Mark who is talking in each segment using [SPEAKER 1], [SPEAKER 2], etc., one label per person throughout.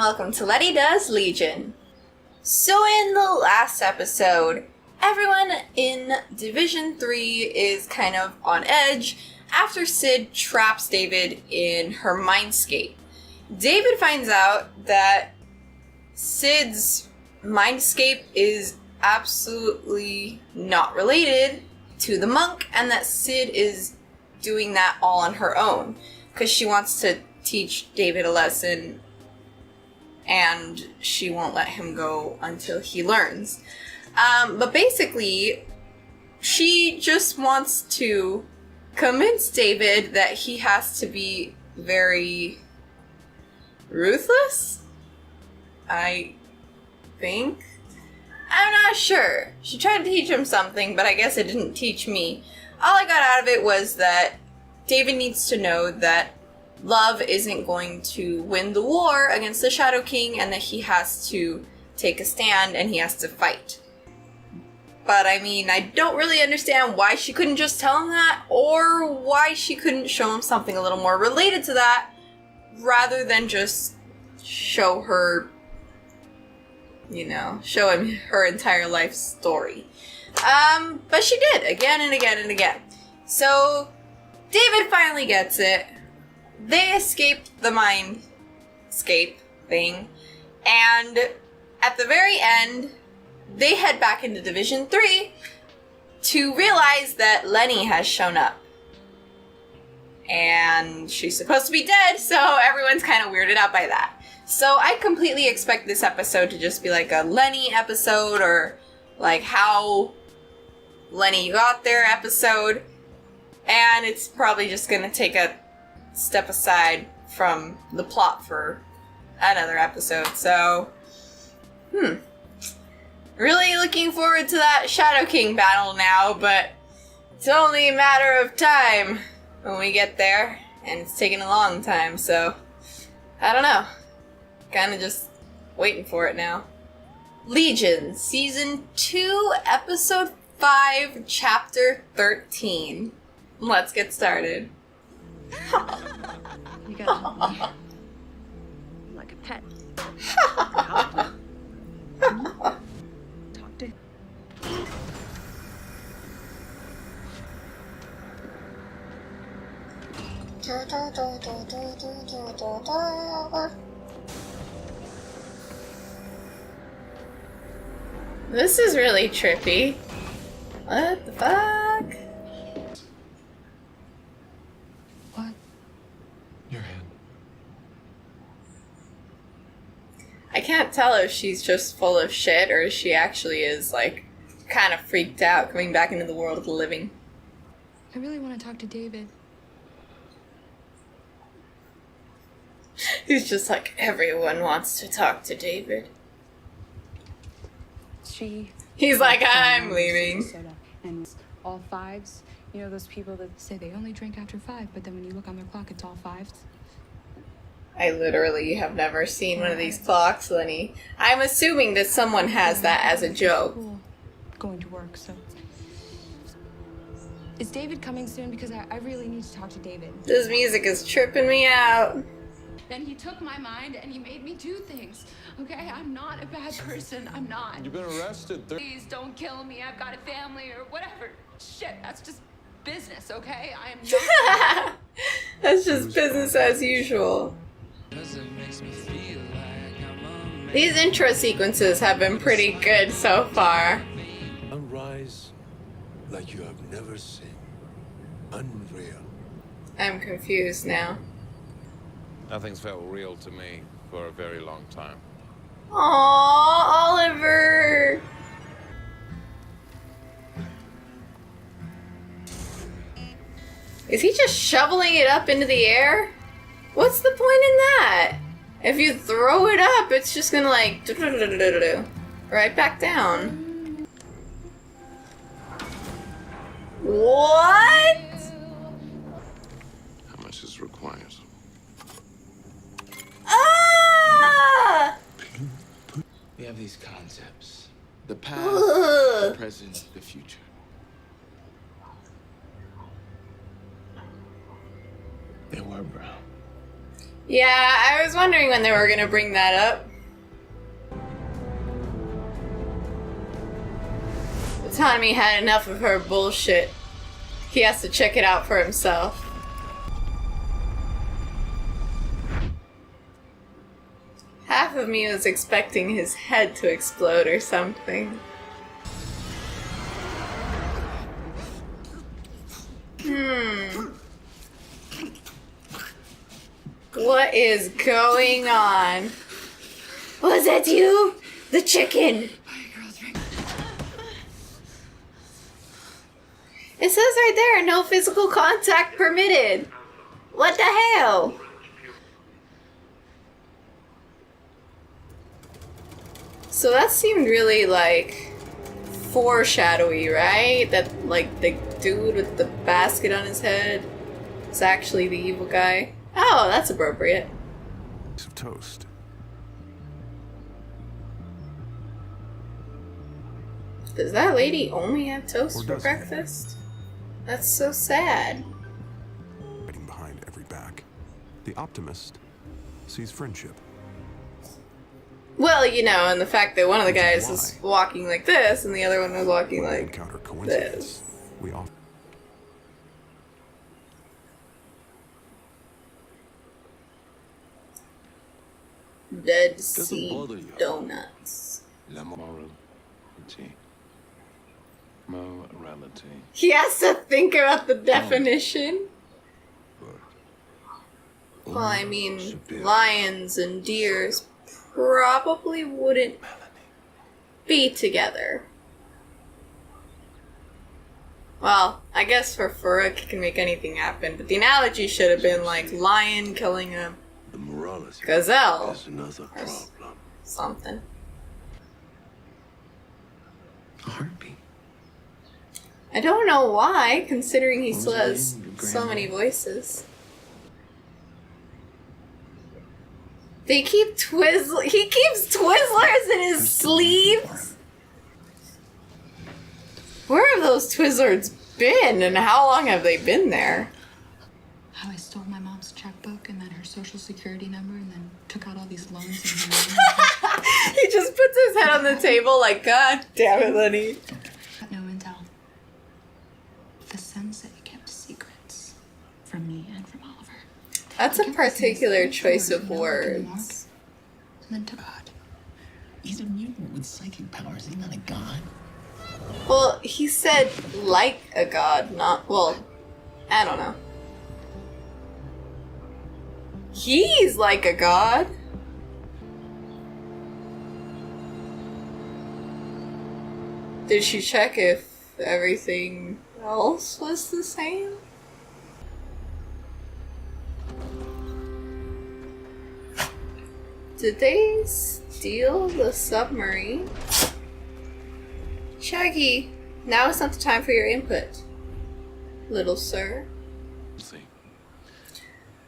[SPEAKER 1] welcome to Lety Does Legion. So in the last episode, everyone in Division 3 is kind of on edge after Sid traps David in her mindscape. David finds out that Sid's mindscape is absolutely not related to the monk and that Sid is doing that all on her own because she wants to teach David a lesson and she won't let him go until he learns. But basically, she just wants to convince David that he has to be very ruthless, I think. I'm not sure. She tried to teach him something, but I guess it didn't teach me. All I got out of it was that David needs to know that love isn't going to win the war against the Shadow King and that he has to take a stand and he has to fight. But I mean, I don't really understand why she couldn't just tell him that or why she couldn't show him something a little more related to that rather than just show her, show him her entire life story. But she did again and again and again. So David finally gets it. They escaped the mindscape thing, and at the very end, they head back into Division 3 to realize that Lenny has shown up. And she's supposed to be dead, so everyone's kind of weirded out by that. So I completely expect this episode to just be like a Lenny episode, or like how Lenny got there episode, and it's probably just gonna take a step aside from the plot for another episode. So, really looking forward to that Shadow King battle now, but it's only a matter of time when we get there, and it's taking a long time, so I don't know. Kind of just waiting for it now. Legion, Season 2, Episode 5, Chapter 13. Let's get started.
[SPEAKER 2] You got me. Like a pet. Talk to.
[SPEAKER 1] This is really trippy. What the fuck?
[SPEAKER 2] What?
[SPEAKER 3] Your hand.
[SPEAKER 1] I can't tell if she's just full of shit or if she actually is, like, kind of freaked out coming back into the world of the living.
[SPEAKER 2] I really want to talk to David.
[SPEAKER 1] He's just like, everyone wants to talk to David. He's like, I'm leaving.
[SPEAKER 2] Soda. And all fives, you know those people that say they only drink after 5, but then when you look on their clock, it's all 5s?
[SPEAKER 1] I literally have never seen one of these clocks, Lenny. I'm assuming that someone has that as a joke.
[SPEAKER 2] Cool. Going to work, so. Is David coming soon? Because I really need to talk to David.
[SPEAKER 1] This music is tripping me out.
[SPEAKER 2] Then he took my mind and he made me do things. Okay, I'm not a bad person. I'm not.
[SPEAKER 3] You've been arrested.
[SPEAKER 2] Please don't kill me. I've got a family or whatever. Shit, that's just business, okay? I am not.
[SPEAKER 1] That's just business as usual. These intro sequences have been pretty good so far.
[SPEAKER 4] Sunrise like you have never seen. Unreal.
[SPEAKER 1] I'm confused now.
[SPEAKER 3] Nothing's felt real to me for a very long time.
[SPEAKER 1] Aww, Oliver! Is he just shoveling it up into the air? What's the point in that? If you throw it up, it's just gonna like right back down. What?
[SPEAKER 3] How much is required?
[SPEAKER 1] Ah!
[SPEAKER 5] We have these concepts. The past, the present, the future.
[SPEAKER 4] They were brown.
[SPEAKER 1] Yeah, I was wondering when they were gonna bring that up. Autonomy had enough of her bullshit. He has to check it out for himself. Half of me was expecting his head to explode or something. What is going on? Was that you? The chicken! It says right there, no physical contact permitted. What the hell? So that seemed really, like, foreshadowy, right? That, like, the dude with the basket on his head is actually the evil guy. Oh, that's appropriate.
[SPEAKER 6] Piece of toast.
[SPEAKER 1] Does that lady only have toast
[SPEAKER 6] Or
[SPEAKER 1] for
[SPEAKER 6] does he?
[SPEAKER 1] breakfast? That's so sad.
[SPEAKER 6] Hiding behind every back. The optimist sees friendship.
[SPEAKER 1] Well, you know, and the fact that one of the
[SPEAKER 6] Which is
[SPEAKER 1] guys is
[SPEAKER 6] why
[SPEAKER 1] walking like this and the other one was walking
[SPEAKER 6] When we
[SPEAKER 1] like
[SPEAKER 6] encounter coincidence,
[SPEAKER 1] this.
[SPEAKER 6] we often
[SPEAKER 1] Dead Sea
[SPEAKER 4] bother you.
[SPEAKER 1] Donuts.
[SPEAKER 5] Morality. Morality.
[SPEAKER 1] He has to think about the definition. Well, I mean, lions and deers probably wouldn't be together. Well, I guess for Farouk it can make anything happen, but the analogy should have been like lion killing a
[SPEAKER 4] The morality
[SPEAKER 1] gazelle
[SPEAKER 4] is another
[SPEAKER 1] or
[SPEAKER 4] problem.
[SPEAKER 1] something.
[SPEAKER 5] Heartbeat.
[SPEAKER 1] I don't know why, considering he
[SPEAKER 5] What was
[SPEAKER 1] still
[SPEAKER 5] her
[SPEAKER 1] has
[SPEAKER 5] name? Your
[SPEAKER 1] so many
[SPEAKER 5] grandmother?
[SPEAKER 1] voices. They keep he keeps Twizzlers in his sleeves? Where have those Twizzlers been, and how long have they been there?
[SPEAKER 7] How I stole my mom's checkbook and then her social security number and then took out all these loans in her name.
[SPEAKER 1] He just puts his head on the table like, God damn it, Lenny.
[SPEAKER 7] Got no intel. The sensei kept secrets from me and from Oliver.
[SPEAKER 1] That's a particular choice of words.
[SPEAKER 7] And then took
[SPEAKER 8] God. He's a mutant with psychic powers. He's not a god.
[SPEAKER 1] Well, he said like a god, not, well, I don't know. He's like a god. Did she check if everything else was the same? Did they steal the submarine? Shaggy, now is not the time for your input, little sir.
[SPEAKER 4] See.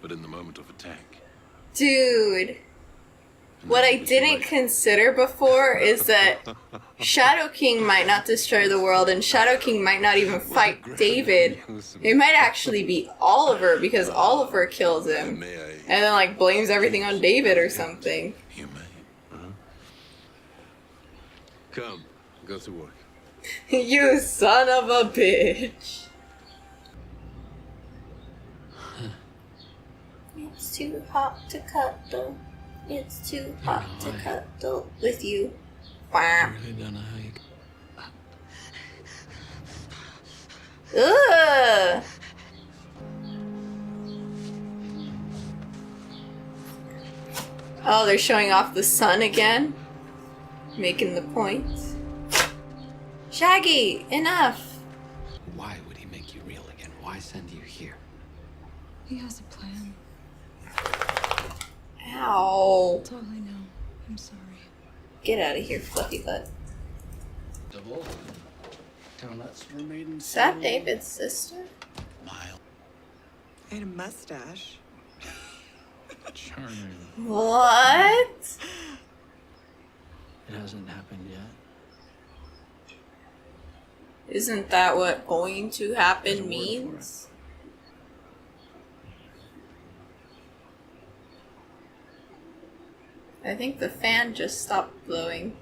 [SPEAKER 4] But in the moment of attack,
[SPEAKER 1] Dude, what I didn't consider before is that Shadow King might not destroy the world, and Shadow King might not even fight David. It might actually be Oliver, because Oliver kills him.
[SPEAKER 4] may I?
[SPEAKER 1] And then, like, blames everything on David or something.
[SPEAKER 4] You may. Huh? Come, go to work.
[SPEAKER 1] You son of a bitch. It's too hot to cuddle. It's too hot to cuddle with you. Wow.
[SPEAKER 8] Really done a hike.
[SPEAKER 1] Ugh. Oh, they're showing off the sun again? Making the point. Shaggy, enough!
[SPEAKER 5] Why would he make you real again? Why send you here?
[SPEAKER 7] He has a plan.
[SPEAKER 1] Ow.
[SPEAKER 7] That's all I know. I'm sorry.
[SPEAKER 1] Get out of here, fluffy butt.
[SPEAKER 8] Double. Donuts were made in
[SPEAKER 1] Is that David's sister?
[SPEAKER 8] Mile.
[SPEAKER 9] And a mustache.
[SPEAKER 8] Charming.
[SPEAKER 1] What?
[SPEAKER 8] It hasn't happened yet.
[SPEAKER 1] Isn't that what going to happen means? I think the fan just stopped blowing.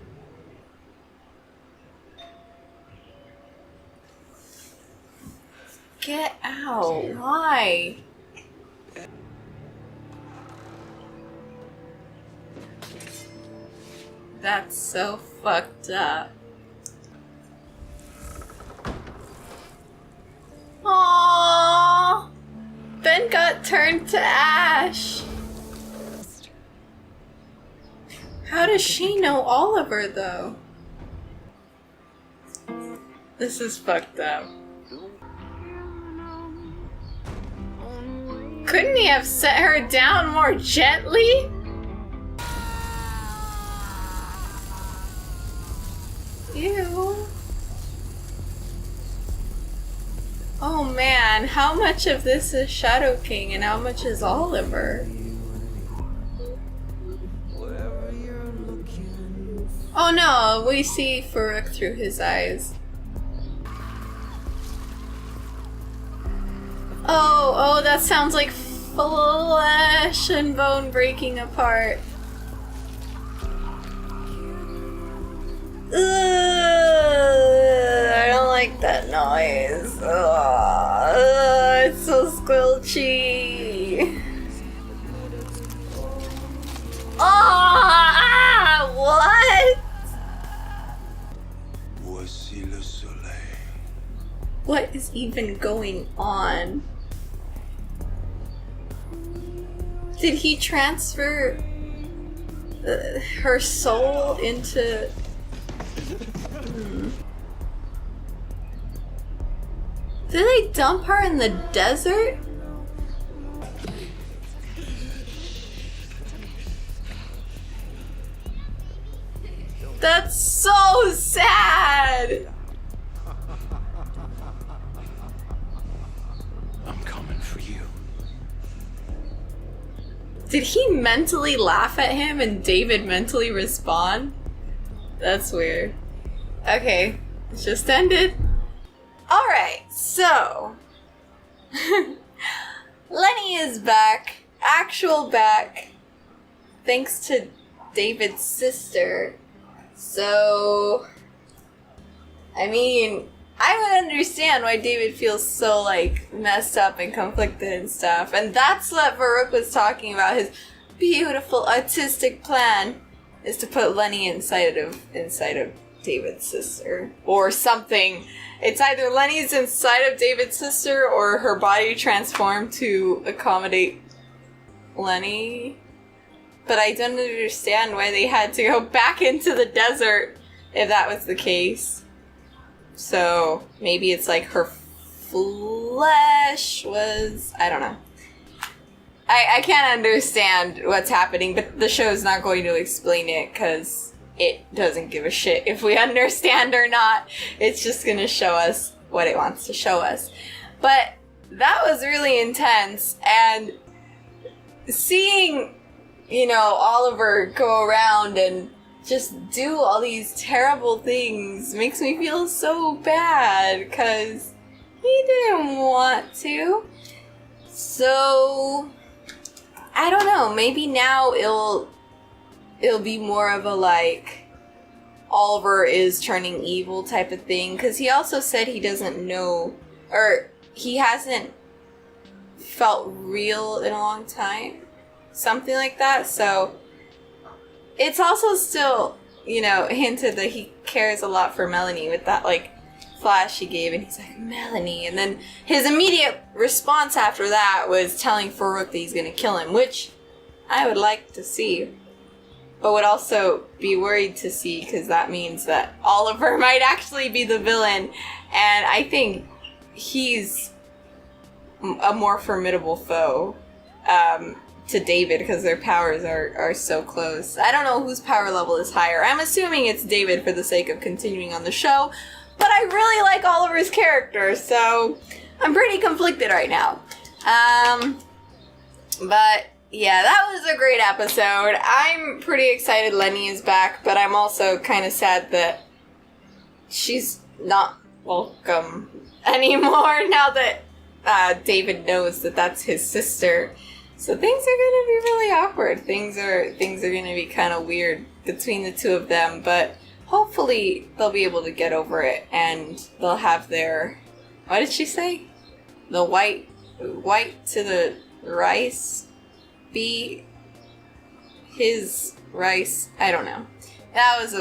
[SPEAKER 1] Get out. Why? That's so fucked up. Aww. Ben got turned to ash. How does she know Oliver, though? This is fucked up. Couldn't he have set her down more gently? Ew. Oh man, how much of this is Shadow King and how much is Oliver? Oh no, we see Farouk through his eyes. Oh, that sounds like flesh and bone breaking apart. Ugh, I don't like that noise. Ugh, it's so squelchy. What?
[SPEAKER 5] Voici le soleil.
[SPEAKER 1] What is even going on? Did he transfer her soul into... Did they dump her in the desert? That's so sad!
[SPEAKER 5] I'm coming for you.
[SPEAKER 1] Did he mentally laugh at him and David mentally respond? That's weird. Okay, it just ended. Alright, so... Lenny is back. Actual back. Thanks to David's sister. So... I mean... I would understand why David feels so, like, messed up and conflicted and stuff. And that's what Farouk was talking about. His beautiful artistic plan is to put Lenny inside of David's sister. Or something. It's either Lenny's inside of David's sister or her body transformed to accommodate Lenny. But I don't understand why they had to go back into the desert if that was the case. So maybe it's like her flesh was... I don't know. I can't understand what's happening, but the show's not going to explain it because it doesn't give a shit if we understand or not. It's just going to show us what it wants to show us. But that was really intense, and seeing, you know, Oliver go around and just do all these terrible things makes me feel so bad because he didn't want to. So I don't know, maybe now it'll be more of a like Oliver is turning evil type of thing, because he also said he doesn't know, or he hasn't felt real in a long time, something like that. So it's also still, you know, hinted that he cares a lot for Melanie with that, like, flash he gave, and he's like, Melanie, and then his immediate response after that was telling Farouk that he's gonna kill him, which I would like to see, but would also be worried to see, because that means that Oliver might actually be the villain, and I think he's a more formidable foe to David, because their powers are so close. I don't know whose power level is higher. I'm assuming it's David for the sake of continuing on the show, but I really like Oliver's character, so I'm pretty conflicted right now. But yeah, that was a great episode. I'm pretty excited Lenny is back, but I'm also kind of sad that she's not welcome anymore now that David knows that that's his sister. So things are gonna be really awkward. Things are gonna be kind of weird between the two of them, but hopefully they'll be able to get over it and they'll have their, what did she say? The white to the rice be his rice. I don't know. That was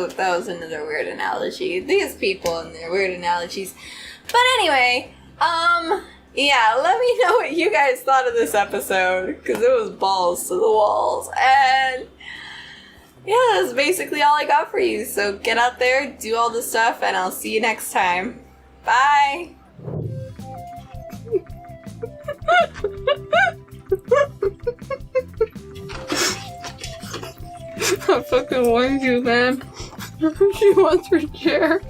[SPEAKER 1] another weird analogy. These people and their weird analogies. But anyway, yeah, let me know what you guys thought of this episode, because it was balls to the walls. And yeah, that's basically all I got for you. So get out there, do all the stuff, and I'll see you next time. Bye!
[SPEAKER 10] I fucking want you, man. She wants her chair.